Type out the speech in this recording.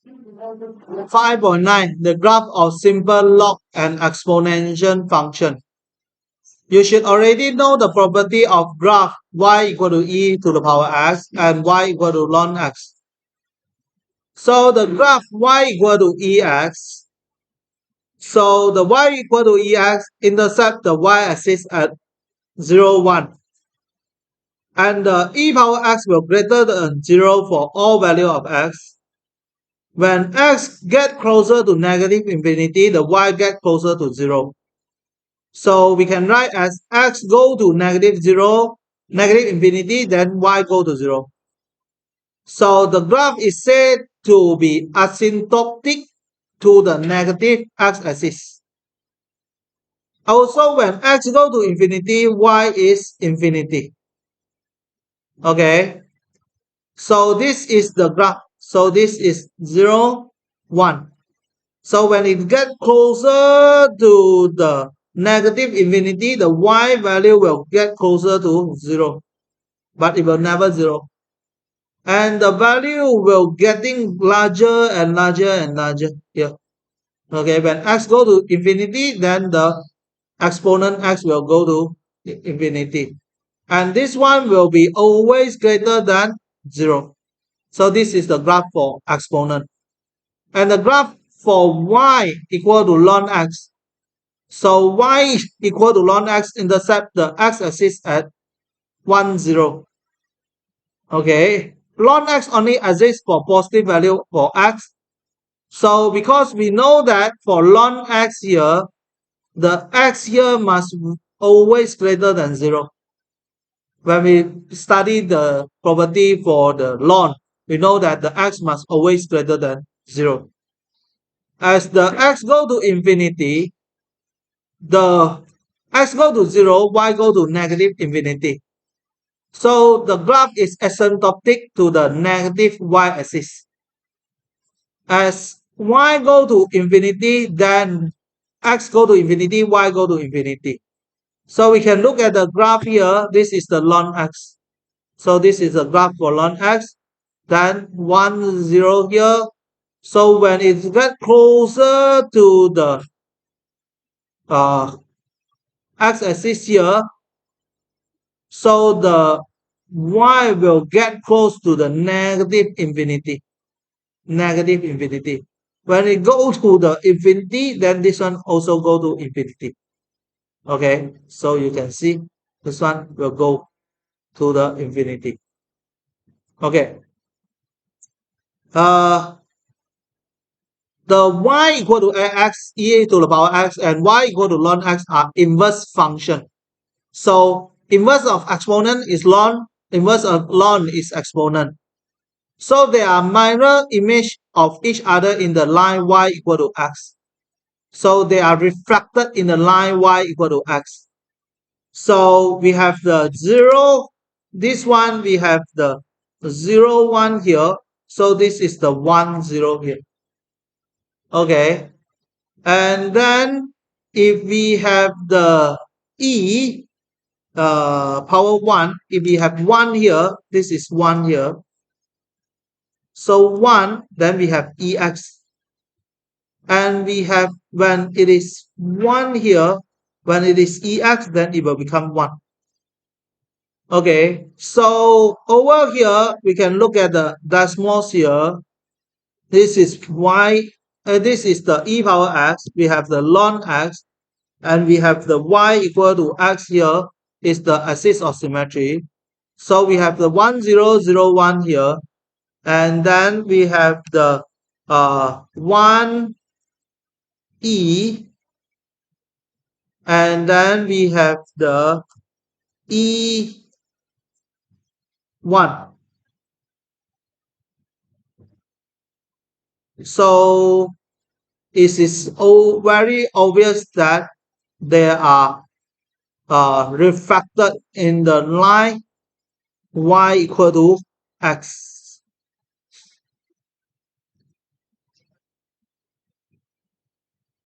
5.9. The graph of simple log and exponential function. You should already know the property of graph y equal to e to the power x and y equal to ln x. So the graph y equal to ex. So the y equal to ex intercept the y-axis at 0, 1. And the e power x will greater than 0 for all value of x. When x get closer to negative infinity, the y get closer to 0. So we can write as x go to negative 0, negative infinity, then y go to 0. So the graph is said to be asymptotic to the negative x-axis. Also, when x go to infinity, y is infinity. Okay. So this is the graph. So this is 0, 1. So when it gets closer to the negative infinity, the y value will get closer to 0. But it will never 0. And the value will getting larger and larger and larger here. Okay, when x go to infinity, then the exponent x will go to infinity. And this one will be always greater than 0. So this is the graph for exponent. And the graph for y equal to ln x. So y equal to ln x intercept the x-axis at 1, 0. Okay, ln x only exists for positive value for x. So because we know that for ln x here, the x here must always greater than 0. When we study the property for the ln, we know that the x must always greater than 0. As the x go to infinity, the x go to 0, y go to negative infinity. So the graph is asymptotic to the negative y-axis. As y go to infinity, then x go to infinity, y go to infinity. So we can look at the graph here. This is the ln x. So this is the graph for ln x. Then 1, 0 here. So when it gets closer to the x-axis here, so the y will get close to the negative infinity. Negative infinity. When it goes to the infinity, then this one also go to infinity. Okay, so you can see this one will go to the infinity. Okay. The y equal to x, e to the power x, and y equal to ln x are inverse function. So inverse of exponent is ln, inverse of ln is exponent. So they are mirror image of each other in the line y equal to x. So they are reflected in the line y equal to x. So we have the 0, this one we have the 0, 1 here. So this is the 1, 0 here. Okay. And then if we have the e power 1, if we have 1 here, this is 1 here. So 1, then we have ex. And we have, when it is 1 here, when it is ex, then it will become 1. Okay, so over here, we can look at the decimals here. This is y, this is the e power x. We have the ln x, and we have the y equal to x here is the axis of symmetry. So we have the 1, 0, 0, 1 here. And then we have the 1 e, and then we have the e1. So it is very obvious that they are reflected in the line y equal to x.